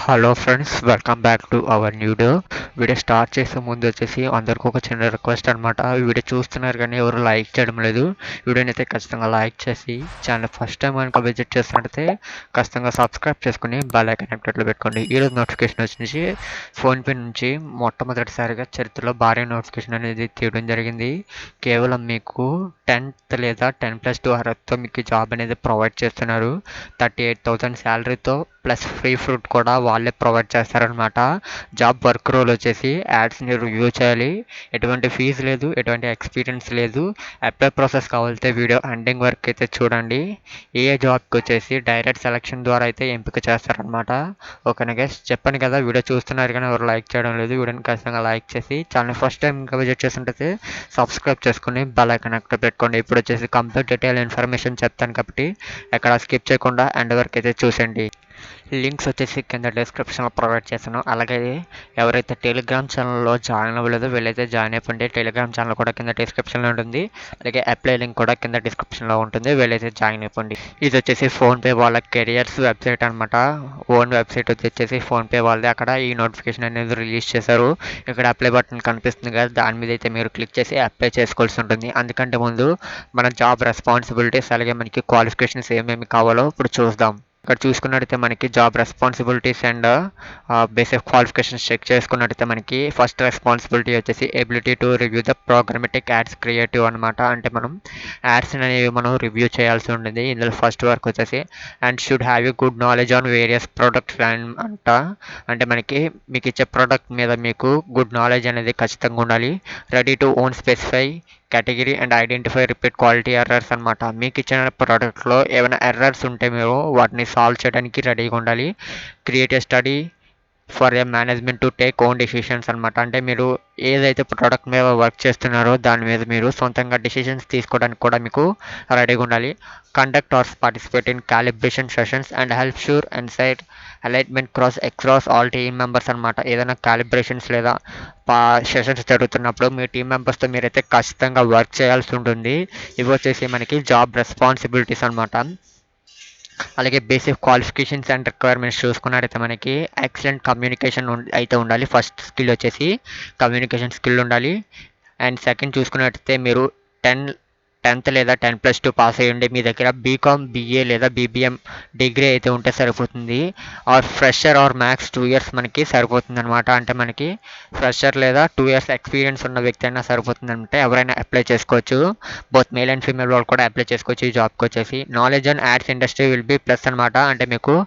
Hello friends, welcome back to our new video start చేసే ముందు వచ్చేసి అందరికీ ఒక చిన్న రిక్వెస్ట్ అనమాట. వీడియో చూస్తున్నారు కానీ ఎవరు లైక్ చేయడం లేదు. వీడియోని అయితే ఖచ్చితంగా లైక్ చేసి ఛానల్ ఫస్ట్ టైం కనుక విజిట్ చేస్తున్నట్టయితే ఖచ్చితంగా సబ్స్క్రైబ్ చేసుకుని బెల్ ఐకాన్ యాక్టివేట్లో పెట్టుకోండి. ఈరోజు నోటిఫికేషన్ వచ్చి ఫోన్పే నుంచి మొట్టమొదటిసారిగా చరిత్రలో భారీ నోటిఫికేషన్ అనేది తీయడం జరిగింది. కేవలం మీకు 10th లేదా 10+2 అర్హతతో మీకు జాబ్ అనేది ప్రొవైడ్ చేస్తున్నారు. 38,000 శాలరీతో ప్లస్ ఫ్రీ ఫుడ్ కూడా వాళ్ళే ప్రొవైడ్ చేస్తారనమాట. జాబ్ వర్క్ రోల్ వచ్చేసి యాడ్స్ని రివ్యూ చేయాలి. ఎటువంటి ఫీజు లేదు, ఎటువంటి ఎక్స్పీరియన్స్ లేదు. అప్లై ప్రాసెస్ కావాలితే వీడియో ఎండింగ్ వరకు అయితే చూడండి. ఏ జాబ్కి వచ్చేసి డైరెక్ట్ సెలక్షన్ ద్వారా అయితే ఎంపిక చేస్తారనమాట. ఓకేనా గైస్, చెప్పండి కదా, వీడియో చూస్తున్నారు కానీ ఎవరు లైక్ చేయడం లేదు. వీడియోని ఖచ్చితంగా లైక్ చేసి ఛానల్ ఫస్ట్ టైం ఇంకా విజిట్ చేస్తుంటే సబ్స్క్రైబ్ చేసుకుని బెల్ ఐకాన్ యాక్టివేట్ పెట్టుకోండి. ఇప్పుడు వచ్చేసి కంప్లీట్ డీటెయిల్ ఇన్ఫర్మేషన్ చెప్తాను కాబట్టి ఎక్కడ స్కిప్ చేయకుండా ఎండ్ వరకు అయితే చూసండి. లింక్స్ వచ్చేసి కింద డిస్క్రిప్షన్లో ప్రొవైడ్ చేస్తాను. అలాగే ఎవరైతే టెలిగ్రామ్ ఛానల్లో జాయిన్ అవ్వలేదో వీళ్ళైతే జాయిన్ అయిపోండి. టెలిగ్రామ్ ఛానల్ కూడా కింద డిస్క్రిప్షన్లో ఉంటుంది. అలాగే అప్లై లింక్ కూడా కింద డిస్క్రిప్షన్లో ఉంటుంది. వీళ్ళైతే జాయిన్ అయిపోండి. ఇది వచ్చేసి ఫోన్పే వాళ్ళ కెరియర్స్ వెబ్సైట్ అనమాట. ఓన్ వెబ్సైట్ వచ్చేసి ఫోన్పే వాళ్ళది. అక్కడ ఈ నోటిఫికేషన్ అనేది రిలీజ్ చేశారు. ఇక్కడ అప్లై బటన్ కనిపిస్తుంది కదా, దాని మీద అయితే మీరు క్లిక్ చేసి అప్లై చేసుకోవాల్సి ఉంటుంది. అందుకంటే ముందు మన జాబ్ రెస్పాన్సిబిలిటీస్ అలాగే మనకి క్వాలిఫికేషన్స్ ఏమేమి కావాలో ఇప్పుడు చూద్దాం. ఇక్కడ చూసుకున్నట్టయితే మనకి job responsibilities and basic qualifications check చేసుకున్నట్టయితే మనకి ఫస్ట్ రెస్పాన్సిబిలిటీ వచ్చేసి ability to review the programmatic ads creative అనమాట. అంటే మనం యాడ్స్ అనేవి మనం రివ్యూ చేయాల్సి ఉంటుంది. ఇందులో ఫస్ట్ వర్క్ వచ్చేసి and should have you good knowledge on various products and అంటే మీకు ఇచ్చే ప్రోడక్ట్ మీద మీకు గుడ్ నాలెడ్జ్ అనేది ఖచ్చితంగా ఉండాలి. Ready to own specify category and identify repeat quality errors అనమాట. మీకు ఇచ్చిన ప్రోడక్ట్లో ఏమైనా ఎర్రర్స్ ఉంటే మీరు వాటిని సాల్వ్ చేయడానికి రెడీగా ఉండాలి. Create a study for a management to take own decisions అనమాట. అంటే మీరు ఏదైతే ప్రోడక్ట్ మీద వర్క్ చేస్తున్నారో దాని మీద మీరు సొంతంగా డెసిషన్స్ తీసుకోవడానికి కూడా మీకు రెడీగా ఉండాలి. Conduct or participate in calibration sessions and help sure and side alignment across all team members అనమాట. ఏదైనా క్యాలిబ్రేషన్స్ లేదా సెషన్స్ జరుగుతున్నప్పుడు మీ టీం మెంబర్స్తో మీరైతే ఖచ్చితంగా వర్క్ చేయాల్సి ఉంటుంది. ఇవి వచ్చేసి మనకి జాబ్ రెస్పాన్సిబిలిటీస్ అనమాట. అలాగే బేసిక్ క్వాలిఫికేషన్స్ అండ్ రిక్వైర్మెంట్స్ చూసుకున్నట్టయితే మనకి ఎక్సలెంట్ కమ్యూనికేషన్ అయితే ఉండాలి. ఫస్ట్ స్కిల్ వచ్చేసి కమ్యూనికేషన్ స్కిల్ ఉండాలి. అండ్ సెకండ్ చూసుకున్నట్టయితే మీరు 10th లేదా 10+2 పాస్ అయ్యండి. మీ దగ్గర బీకామ్, బీఏ లేదా బీబీఎం డిగ్రీ అయితే ఉంటే సరిపోతుంది. Or fresher or max 2 years మనకి సరిపోతుంది అనమాట. అంటే మనకి ఫ్రెషర్ లేదా 2 years ఎక్స్పీరియన్స్ ఉన్న వ్యక్తి అయినా సరిపోతుంది. అంటే ఎవరైనా అప్లై చేసుకోవచ్చు. బోత్ మేల్ అండ్ ఫీమేల్ వాళ్ళు కూడా అప్లై చేసుకోవచ్చు. ఈ జాబ్కి వచ్చేసి knowledge on ads industry will be plus అనమాట. అంటే మీకు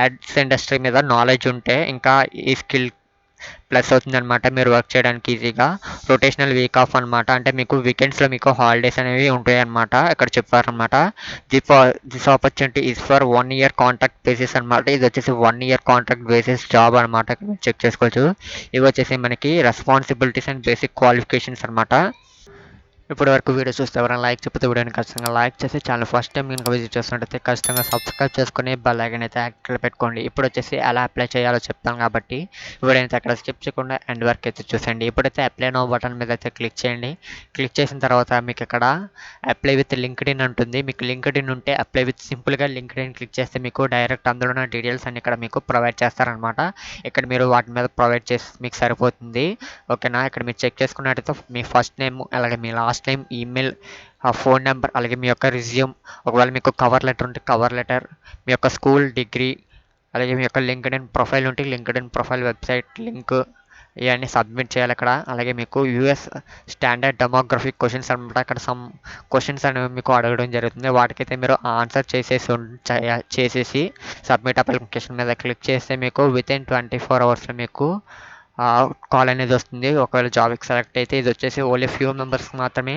యాడ్స్ ఇండస్ట్రీ మీద నాలెడ్జ్ ఉంటే ఇంకా ఈ స్కిల్ ప్లస్ అవుతుందన్నమాట మీరు వర్క్ చేయడానికి ఈజీగా. రొటేషనల్ వీక్ ఆఫ్ అనమాట. అంటే మీకు వీకెండ్స్లో మీకు హాలిడేస్ అనేవి ఉంటాయి అనమాట. ఇక్కడ చెప్పారనమాట. This opportunity is for 1 year contract basis అనమాట. ఇది వచ్చేసి 1 year కాంట్రాక్ట్ బేసిస్ జాబ్ అనమాట. చెక్ చేసుకోవచ్చు. ఇవి వచ్చేసి మనకి రెస్పాన్సిబిలిటీస్ అండ్ బేసిక్ క్వాలిఫికేషన్స్ అనమాట. ఇప్పటి వరకు వీడియో చూస్తే ఎవరైనా లైక్ చెప్తే వీడియోని ఖచ్చితంగా లైక్ చేసి ఛానల్ ఫస్ట్ టైం కనుక విజిట్ చేస్తున్నట్టయితే ఖచ్చితంగా సబ్స్క్రైబ్ చేసుకుని బెల్ ఐకాన్ అయితే యాక్టివ్లో పెట్టుకోండి. ఇప్పుడు వచ్చేసి ఎలా అప్లై చేయాలో చెప్తాను కాబట్టి వీడియో అయితే అక్కడ స్కిప్ చేయకుండా ఎండ్ వరకు అయితే చూసండి. ఇప్పుడైతే అప్లై నో బటన్ మీద అయితే క్లిక్ చేయండి. క్లిక్ చేసిన తర్వాత మీకు ఇక్కడ అప్లై విత్ లింక్డ్ఇన్ ఉంటుంది. మీకు లింక్డ్ఇన్ ఉంటే అప్లై విత్ సింపుల్గా లింక్డ్ఇన్ క్లిక్ చేస్తే మీకు డైరెక్ట్ అందులో ఉన్న డీటెయిల్స్ అన్ని ఇక్కడ మీకు ప్రొవైడ్ చేస్తారనమాట. ఇక్కడ మీరు వాటి మీద ప్రొవైడ్ చేసి మీకు సరిపోతుంది. ఓకేనా, ఇక్కడ మీరు చెక్ చేసుకున్నట్టయితే మీ ఫస్ట్ నేమ్ అలాగే మీ last name, email, phone number అలాగే మీ యొక్క రిజ్యూమ్, ఒకవేళ మీకు కవర్ లెటర్ ఉంటే కవర్ లెటర్, మీ యొక్క స్కూల్ డిగ్రీ అలాగే మీ యొక్క లింక్డ్ఇన్ ప్రొఫైల్ ఉంటే లింక్డ్ఇన్ ప్రొఫైల్ వెబ్సైట్ లింక్ ఇవన్నీ సబ్మిట్ చేయాలి అక్కడ. అలాగే మీకు యూఎస్ స్టాండర్డ్ డెమోగ్రఫిక్ క్వశ్చన్స్ అనమాట. అక్కడ సమ్ క్వశ్చన్స్ అనేవి మీకు అడగడం జరుగుతుంది. వాటికైతే మీరు ఆన్సర్ చేసేసి సబ్మిట్ అప్లికేషన్ మీద క్లిక్ చేస్తే మీకు వితిన్ 24 hours మీకు కాల్ అనేది వస్తుంది. ఒకవేళ జాబ్కి సెలెక్ట్ అయితే ఇది వచ్చేసి ఓన్లీ ఫ్యూ మెంబర్స్కి మాత్రమే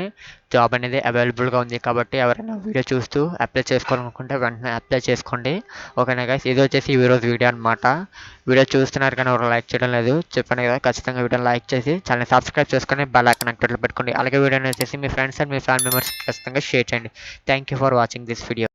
జాబ్ అనేది అవైలబుల్గా ఉంది. కాబట్టి ఎవరైనా వీడియో చూస్తూ అప్లై చేసుకోవాలనుకుంటే వెంటనే అప్లై చేసుకోండి. ఓకేనా గైస్, ఇది వచ్చేసి ఈరోజు వీడియో అనమాట. వీడియో చూస్తున్నారు కానీ ఎవరు లైక్ చేయడం లేదు. చెప్పండి కదా, ఖచ్చితంగా వీడియోని లైక్ చేసి ఛానల్ సబ్స్క్రైబ్ చేసుకొని బెల్ ఐకాన్ యాక్టివేట్లో పెట్టుకోండి. అలాగే వీడియోని వచ్చేసి మీ ఫ్రెండ్స్ అండ్ మీ ఫ్యామిలీ మెంబర్స్కి ఖచ్చితంగా షేర్ చేయండి. Thank you for watching this video.